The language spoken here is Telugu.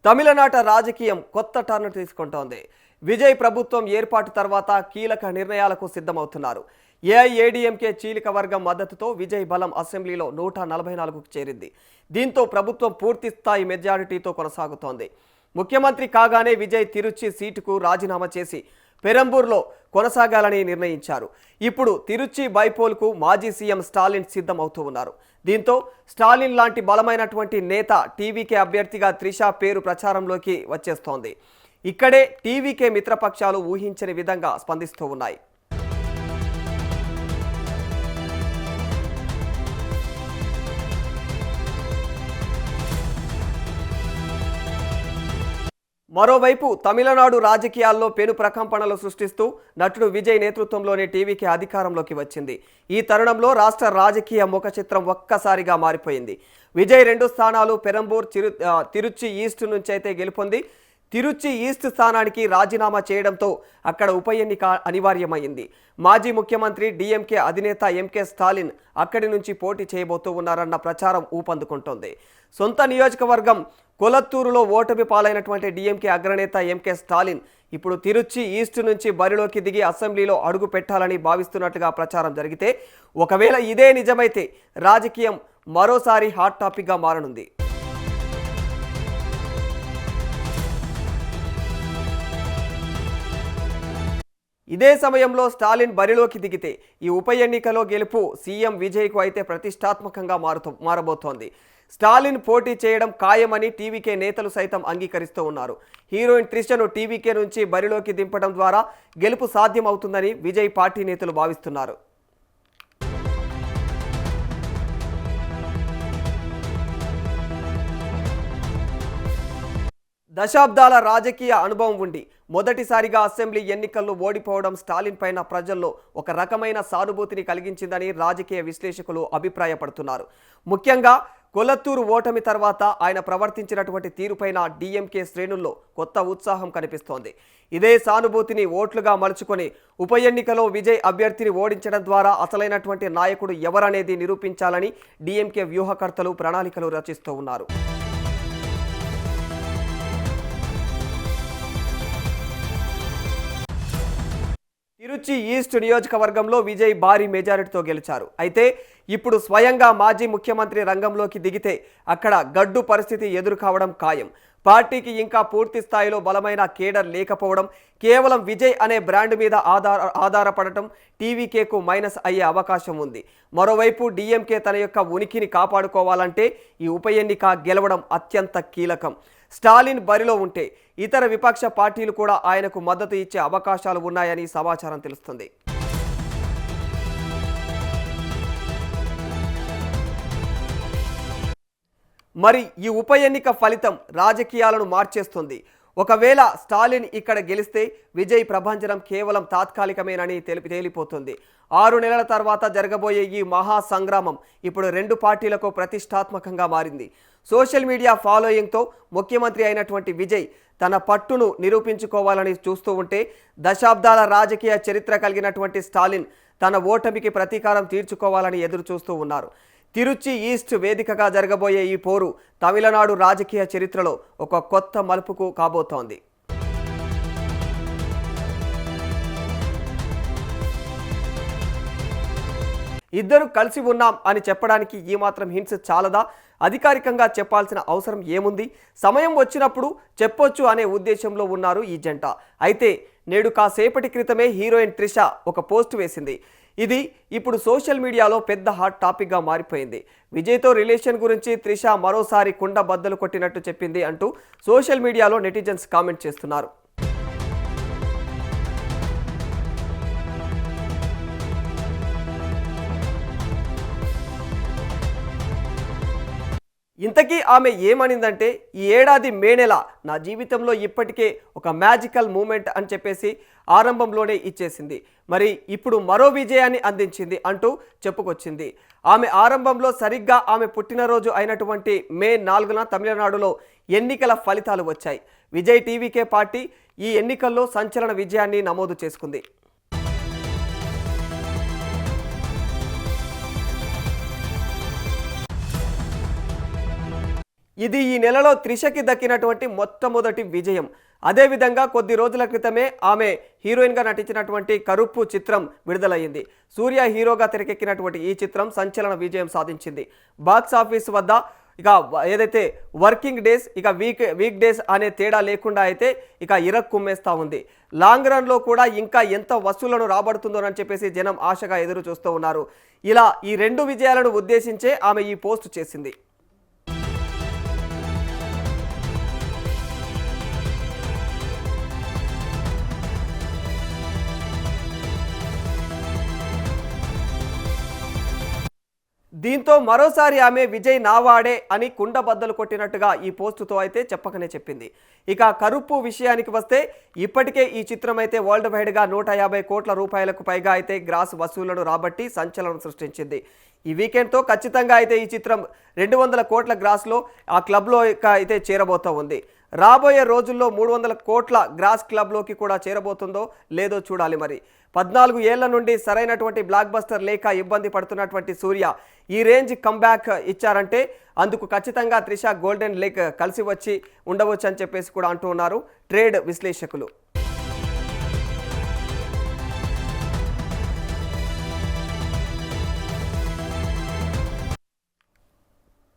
తమిళనాట రాజకీయం కొత్త టర్న్ తీసుకుంటోంది. విజయ్ ప్రభుత్వం ఏర్పాటు తర్వాత కీలక నిర్ణయాలకు సిద్ధమవుతున్నారు. ఏఐఏడీఎంకే చీలిక వర్గం మద్దతుతో విజయ్ బలం అసెంబ్లీలో 144కు చేరింది. దీంతో ప్రభుత్వం పూర్తి స్థాయి మెజారిటీతో కొనసాగుతోంది. ముఖ్యమంత్రి కాగానే విజయ్ తిరుచి సీటుకు రాజీనామా చేసి పెరంబూర్లో కొనసాగాలని నిర్ణయించారు. ఇప్పుడు తిరుచి బైపోల్కు మాజీ సీఎం స్టాలిన్ సిద్ధమవుతూ ఉన్నారు. దీంతో స్టాలిన్ లాంటి బలమైనటువంటి నేత టీవీకే అభ్యర్థిగా త్రిషా పేరు ప్రచారంలోకి వచ్చేస్తోంది. ఇక్కడే టీవీకే మిత్రపక్షాలు ఊహించని విధంగా స్పందిస్తూ ఉన్నాయి. మరోవైపు తమిళనాడు రాజకీయాల్లో పెను ప్రకంపనలు సృష్టిస్తూ నటుడు విజయ్ నేతృత్వంలోని టీవీకే అధికారంలోకి వచ్చింది. ఈ తరుణంలో రాష్ట్ర రాజకీయ ముఖ చిత్రం ఒక్కసారిగా మారిపోయింది. విజయ్ 2 స్థానాలు పెరంబూర్, తిరుచి ఈస్ట్ నుంచి అయితే గెలుపొంది తిరుచి ఈస్ట్ స్థానానికి రాజీనామా చేయడంతో అక్కడ ఉప ఎన్నిక అనివార్యమైంది. మాజీ ముఖ్యమంత్రి డీఎంకే అధినేత ఎంకే స్టాలిన్ అక్కడి నుంచి పోటీ చేయబోతూ ఉన్నారన్న ప్రచారం ఊపందుకుంటోంది. సొంత నియోజకవర్గం కొలత్తూరులో ఓటమి పాలైనటువంటి డీఎంకే అగ్రనేత ఎంకే స్టాలిన్ ఇప్పుడు తిరుచి ఈస్ట్ నుంచి బరిలోకి దిగి అసెంబ్లీలో అడుగు పెట్టాలని భావిస్తున్నట్టుగా ప్రచారం జరిగితే, ఒకవేళ ఇదే నిజమైతే రాజకీయం మరోసారి హాట్ టాపిక్గా మారనుంది. ఇదే సమయంలో స్టాలిన్ బరిలోకి దిగితే ఈ ఉప ఎన్నికలో గెలుపు సీఎం విజయ్కు అయితే ప్రతిష్టాత్మకంగా మారబోతోంది. స్టాలిన్ పోటీ చేయడం ఖాయమని టీవీకే నేతలు సైతం అంగీకరిస్తూ ఉన్నారు. హీరోయిన్ త్రిషను టీవీకే నుంచి బరిలోకి దింపడం ద్వారా గెలుపు సాధ్యమవుతుందని విజయ్ పార్టీ నేతలు భావిస్తున్నారు. దశాబ్దాల రాజకీయ అనుభవం ఉండి మొదటిసారిగా అసెంబ్లీ ఎన్నికల్లో ఓడిపోవడం స్టాలిన్ పైన ప్రజల్లో ఒక రకమైన సానుభూతిని కలిగించిందని రాజకీయ విశ్లేషకులు అభిప్రాయపడుతున్నారు. ముఖ్యంగా కొలత్తూరు ఓటమి తర్వాత ఆయన ప్రవర్తించినటువంటి తీరుపైన డీఎంకే శ్రేణుల్లో కొత్త ఉత్సాహం కనిపిస్తోంది. ఇదే సానుభూతిని ఓట్లుగా మలుచుకొని ఉప ఎన్నికలో విజయ్ అభ్యర్థిని ఓడించడం ద్వారా అసలైనటువంటి నాయకుడు ఎవరనేది నిరూపించాలని డీఎంకే వ్యూహకర్తలు ప్రణాళికలు రచిస్తూ ఉన్నారు. తిరుచి ఈస్ట్ నియోజకవర్గంలో విజయ్ భారీ మెజారిటీతో గెలిచారు. అయితే ఇప్పుడు స్వయంగా మాజీ ముఖ్యమంత్రి రంగంలోకి దిగితే అక్కడ గడ్డు పరిస్థితి ఎదురు కావడం ఖాయం. పార్టీకి ఇంకా పూర్తి స్థాయిలో బలమైన కేడర్ లేకపోవడం, కేవలం విజయ్ అనే బ్రాండ్ మీద ఆధారపడటం టీవీకేకు మైనస్ అయ్యే అవకాశం ఉంది. మరోవైపు డీఎంకే తన యొక్క ఉనికిని కాపాడుకోవాలంటే ఈ ఉప ఎన్నిక గెలవడం అత్యంత కీలకం. స్టాలిన్ బరిలో ఉంటే ఇతర విపక్ష పార్టీలు కూడా ఆయనకు మద్దతు ఇచ్చే అవకాశాలు ఉన్నాయని సమాచారం తెలుస్తుంది. మరి ఈ ఉప ఎన్నిక ఫలితం రాజకీయాలను మార్చేస్తుంది. ఒకవేళ స్టాలిన్ ఇక్కడ గెలిస్తే విజయ్ ప్రభంజనం కేవలం తాత్కాలికమేనని తేలిపోతుంది. 6 నెలల తర్వాత జరగబోయే ఈ మహా సంగ్రామం ఇప్పుడు 2 పార్టీలకు ప్రతిష్టాత్మకంగా మారింది. సోషల్ మీడియా ఫాలోయింగ్తో ముఖ్యమంత్రి అయినటువంటి విజయ్ తన పట్టును నిరూపించుకోవాలని చూస్తూ ఉంటే, దశాబ్దాల రాజకీయ చరిత్ర కలిగినటువంటి స్టాలిన్ తన ఓటమికి ప్రతీకారం తీర్చుకోవాలని ఎదురు చూస్తూ ఉన్నారు. తిరుచి ఈస్ట్ వేదికగా జరగబోయే ఈ పోరు తమిళనాడు రాజకీయ చరిత్రలో ఒక కొత్త మలుపుకు కాబోతోంది. ఇద్దరు కలిసి ఉన్నాం అని చెప్పడానికి ఈ మాత్రం హింట్స్ చాలదా? అధికారికంగా చెప్పాల్సిన అవసరం ఏముంది? సమయం వచ్చినప్పుడు చెప్పొచ్చు అనే ఉద్దేశంలో ఉన్నారు ఈ జంట. అయితే నేడు కాసేపటి క్రితమే హీరోయిన్ త్రిష ఒక పోస్ట్ వేసింది. ఇది ఇప్పుడు సోషల్ మీడియాలో పెద్ద హాట్ టాపిక్గా మారిపోయింది. విజయ్తో రిలేషన్ గురించి త్రిష మరోసారి కుండ బద్దలు కొట్టినట్టు చెప్పింది అంటూ సోషల్ మీడియాలో నెటిజన్స్ కామెంట్ చేస్తున్నారు. ఇంతకీ ఆమె ఏమనిందంటే, ఈ ఏడాది మే నెల నా జీవితంలో ఇప్పటికే ఒక మ్యాజికల్ మూమెంట్ అని చెప్పేసి ఆరంభంలోనే ఇచ్చేసింది. మరి ఇప్పుడు మరో విజయాన్ని అందించింది అంటూ చెప్పుకొచ్చింది. ఆమె ఆరంభంలో సరిగ్గా ఆమె పుట్టినరోజు అయినటువంటి మే 4న తమిళనాడులో ఎన్నికల ఫలితాలు వచ్చాయి. విజయ్ టీవీకే పార్టీ ఈ ఎన్నికల్లో సంచలన విజయాన్ని నమోదు చేసుకుంది. ఇది ఈ నెలలో త్రిషకి దక్కినటువంటి మొట్టమొదటి విజయం. అదేవిధంగా కొద్ది రోజుల క్రితమే ఆమె హీరోయిన్గా నటించినటువంటి కరుప్పు చిత్రం విడుదలయ్యింది. సూర్య హీరోగా తెరకెక్కినటువంటి ఈ చిత్రం సంచలన విజయం సాధించింది. బాక్స్ ఆఫీస్ వద్ద ఇక ఏదైతే వర్కింగ్ డేస్ ఇక వీక్ డేస్ అనే తేడా లేకుండా అయితే ఇక ఇరక్కుమ్మేస్తూ ఉంది. లాంగ్ రన్లో కూడా ఇంకా ఎంత వసూళ్లను రాబడుతుందోనని చెప్పేసి జనం ఆశగా ఎదురు చూస్తూ ఉన్నారు. ఇలా ఈ రెండు విజయాలను ఉద్దేశించే ఆమె ఈ పోస్ట్ చేసింది. దీంతో మరోసారి ఆమె విజయ్ నావాడే అని కుండ బద్దలు కొట్టినట్టుగా ఈ పోస్టుతో అయితే చెప్పకనే చెప్పింది. ఇక కరుప్పు విషయానికి వస్తే ఇప్పటికే ఈ చిత్రం అయితే వరల్డ్ వైడ్గా 150 కోట్ల రూపాయలకు పైగా అయితే గ్రాస్ వసూళ్లను రాబట్టి సంచలనం సృష్టించింది. ఈ వీకెండ్తో ఖచ్చితంగా అయితే ఈ చిత్రం 200 కోట్ల గ్రాస్లో ఆ క్లబ్లో అయితే చేరబోతూ ఉంది. రాబోయే రోజుల్లో 300 కోట్ల గ్రాస్ క్లబ్లోకి కూడా చేరబోతుందో లేదో చూడాలి. మరి 14 ఏళ్ల నుండి సరైనటువంటి బ్లాక్ బస్టర్ లేక ఇబ్బంది పడుతున్నటువంటి సూర్య ఈ రేంజ్ కంబ్యాక్ ఇచ్చారంటే అందుకు ఖచ్చితంగా త్రిష గోల్డెన్ లెగ్ కలిసి వచ్చి ఉండవచ్చు అని చెప్పేసి కూడా అంటూ ఉన్నారు ట్రేడ్ విశ్లేషకులు.